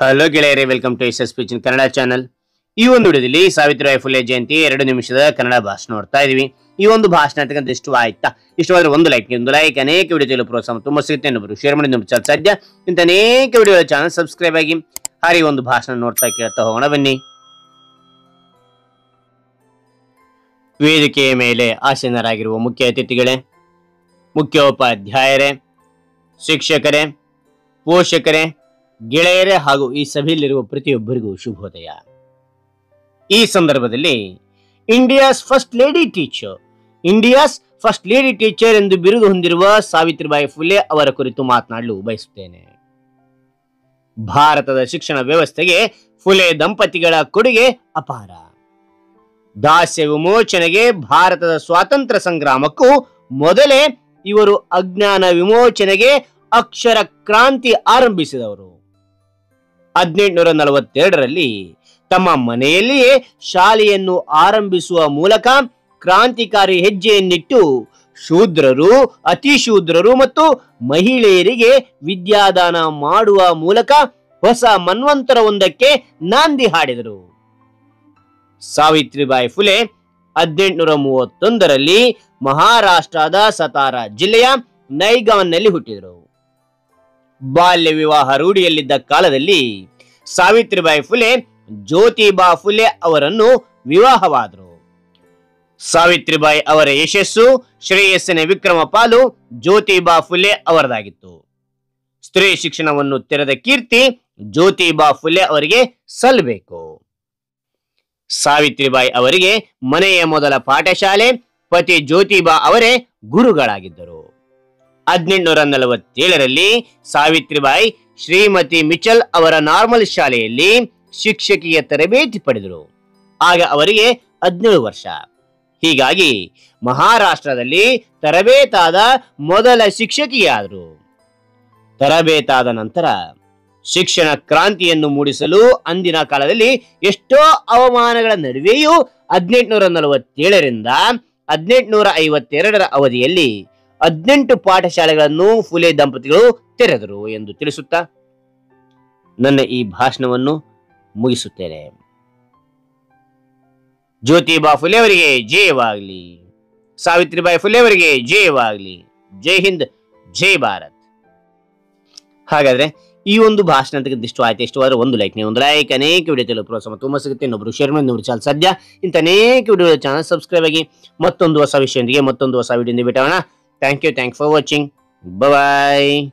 Hello ಗೆಳೆಯರೇ, welcome to S speech in Kannada channel. ಈ ಒಂದು ವಿಡಿಯೋದಲ್ಲಿ ಸಾವಿತ್ರಿಬಾಯಿ ಫುಲೆ ಜಯಂತಿ 2 ನಿಮಿಷದ ಕನ್ನಡ ಭಾಷಣ ನೋಡ್ತಾ ಇದೀವಿ. ಈ ಒಂದು ಭಾಷಣ ಇಷ್ಟವಾಯ್ತಾ? ಇಷ್ಟವಾದ್ರೆ ಒಂದು ಲೈಕ್, ಅನೇಕ ವಿಡಿಯೋಗಳು ಪ್ರೋತ್ಸಾಹ ತುಂಬಾ ಸಿಗುತ್ತೆ. ಇನ್ನೊಬ್ರು ಶೇರ್ ಮಾಡಿ ನಮ್ಮ ಸಾಧ್ಯ ಇಂತ ಅನೇಕ ವಿಡಿಯೋಗಳ ಚಾನಲ್ ಸಬ್ಸ್ಕ್ರೈಬ್ ಆಗಿ. ಹಾರಿ ಒಂದು ಭಾಷಣ ನೋಡ್ತಾ ಕೇಳ್ತಾ ಹೋಗೋಣ ಬನ್ನಿ. ವೇದಿಕೆಯ ಮೇಲೆ ಆಸೀನರಾಗಿರುವ ಮುಖ್ಯ ಅತಿಥಿಗಳೇ, ಮುಖ್ಯೋಪಾಧ್ಯಾಯರೇ, ಶಿಕ್ಷಕರೇ, ಪೋಷಕರೇ, ಗೆಳೆಯರೇ ಹಾಗೂ ಈ ಸಭೆಯಲ್ಲಿರುವ ಪ್ರತಿಯೊಬ್ಬರಿಗೂ ಶುಭೋದಯ. ಈ ಸಂದರ್ಭದಲ್ಲಿ ಇಂಡಿಯಾಸ್ ಫಸ್ಟ್ ಲೇಡಿ ಟೀಚರ್ ಎಂದು ಬಿರುದು ಹೊಂದಿರುವ ಸಾವಿತ್ರಿಬಾಯಿ ಫುಲೆ ಅವರ ಕುರಿತು ಮಾತನಾಡಲು ಬಯಸುತ್ತೇನೆ. ಭಾರತದ ಶಿಕ್ಷಣ ವ್ಯವಸ್ಥೆಗೆ ಫುಲೆ ದಂಪತಿಗಳ ಕೊಡುಗೆ ಅಪಾರ. ದಾಸ್ಯ ವಿಮೋಚನೆಗೆ, ಭಾರತದ ಸ್ವಾತಂತ್ರ್ಯ ಸಂಗ್ರಾಮಕ್ಕೂ ಮೊದಲೇ ಇವರು ಅಜ್ಞಾನ ವಿಮೋಚನೆಗೆ ಅಕ್ಷರ ಕ್ರಾಂತಿ ಆರಂಭಿಸಿದವರು. 1842ರಲ್ಲಿ ತಮ್ಮ ಮನೆಯಲ್ಲಿಯೇ ಶಾಲೆಯನ್ನು ಆರಂಭಿಸುವ ಮೂಲಕ ಕ್ರಾಂತಿಕಾರಿ ಹೆಜ್ಜೆಯನ್ನಿಟ್ಟು ಶೂದ್ರರು, ಅತಿಶೂದ್ರರು ಮತ್ತು ಮಹಿಳೆಯರಿಗೆ ವಿದ್ಯಾದಾನ ಮಾಡುವ ಮೂಲಕ ಹೊಸ ಮನ್ವಂತರವೊಂದಕ್ಕೆ ನಾಂದಿ ಹಾಡಿದರು. ಸಾವಿತ್ರಿಬಾಯಿ ಫುಲೆ 1831ರಲ್ಲಿ ಮಹಾರಾಷ್ಟ್ರದ ಸತಾರಾ ಜಿಲ್ಲೆಯ ನೈಗಾನ್ನಲ್ಲಿ ಹುಟ್ಟಿದರು. ಬಾಲ್ಯ ವಿವಾಹ ರೂಢಿಯಲ್ಲಿದ್ದ ಕಾಲದಲ್ಲಿ ಸಾವಿತ್ರಿಬಾಯಿ ಫುಲೆ ಜ್ಯೋತಿಬಾ ಫುಲೆ ಅವರನ್ನು ವಿವಾಹವಾದರು. ಸಾವಿತ್ರಿಬಾಯಿ ಅವರ ಯಶಸ್ಸು, ಶ್ರೇಯಸ್ಸಿನ ವಿಕ್ರಮ ಪಾಲು ಜ್ಯೋತಿಬಾ ಫುಲೆ ಅವರದಾಗಿತ್ತು. ಸ್ತ್ರೀ ಶಿಕ್ಷಣವನ್ನು ತೆರೆದ ಕೀರ್ತಿ ಜ್ಯೋತಿಬಾ ಫುಲೆ ಅವರಿಗೆ ಸಲ್ಲಬೇಕು. ಸಾವಿತ್ರಿಬಾಯಿ ಅವರಿಗೆ ಮನೆಯ ಮೊದಲ ಪಾಠಶಾಲೆ, ಪತಿ ಜ್ಯೋತಿಬಾ ಅವರೇ ಗುರುಗಳಾಗಿದ್ದರು. 1847ರಲ್ಲಿ ಸಾವಿತ್ರಿಬಾಯಿ ಶ್ರೀಮತಿ ಮಿಚಲ್ ಅವರ ನಾರ್ಮಲ್ ಶಾಲೆಯಲ್ಲಿ ಶಿಕ್ಷಕಿಯ ತರಬೇತಿ ಪಡೆದರು. ಆಗ ಅವರಿಗೆ 17 ವರ್ಷ. ಹೀಗಾಗಿ ಮಹಾರಾಷ್ಟ್ರದಲ್ಲಿ ತರಬೇತಾದ ಮೊದಲ ಶಿಕ್ಷಕಿಯಾದರು. ತರಬೇತಾದ ನಂತರ ಶಿಕ್ಷಣ ಕ್ರಾಂತಿಯನ್ನು ಮೂಡಿಸಲು ಅಂದಿನ ಕಾಲದಲ್ಲಿ ಎಷ್ಟೋ ಅವಮಾನಗಳ ನಡುವೆಯೂ 1847ರಿಂದ 1852ರ ಅವಧಿಯಲ್ಲಿ 18 ಪಾಠಶಾಲೆಗಳನ್ನು ಫುಲೆ ದಂಪತಿಗಳು ತೆರೆದರು ಎಂದು ತಿಳಿಸುತ್ತಾ ನನ್ನ ಈ ಭಾಷಣವನ್ನು ಮುಗಿಸುತ್ತೇನೆ. ಜ್ಯೋತಿಬಾ ಫುಲೆ ಅವರಿಗೆ ಜಯವಾಗಲಿ. ಸಾವಿತ್ರಿಬಾಯಿ ಫುಲೆ ಅವರಿಗೆ ಜಯವಾಗಲಿ. ಜೈ ಹಿಂದ್, ಜೈ ಭಾರತ್. ಹಾಗಾದ್ರೆ ಈ ಒಂದು ಭಾಷಣ ಇಷ್ಟವಾದ್ರೆ ಒಂದು ಲೈಕ್, ಅನೇಕ ವಿಡಿಯೋ ಪ್ರೋತ್ಸಾಹ ತುಂಬಾ ಸಿಗುತ್ತೆ. ಇನ್ನೊಬ್ರು ಶೇರ್ ಮಾಡಿ ನೋಡಿ ಚಾನಲ್ ಸದ್ಯ ಇಂತ ಅನೇಕ ವಿಡಿಯೋ ಚಾನಲ್ ಸಬ್ಸ್ಕ್ರೈಬ್ ಆಗಿ. ಮತ್ತೊಂದು ಹೊಸ ವಿಷಯದೊಂದಿಗೆ ಮತ್ತೊಂದು ಹೊಸ ವಿಡಿಯೋದಿಂದ ಬಿಟ್ಟೋಣ. Thank you for watching. Bye bye.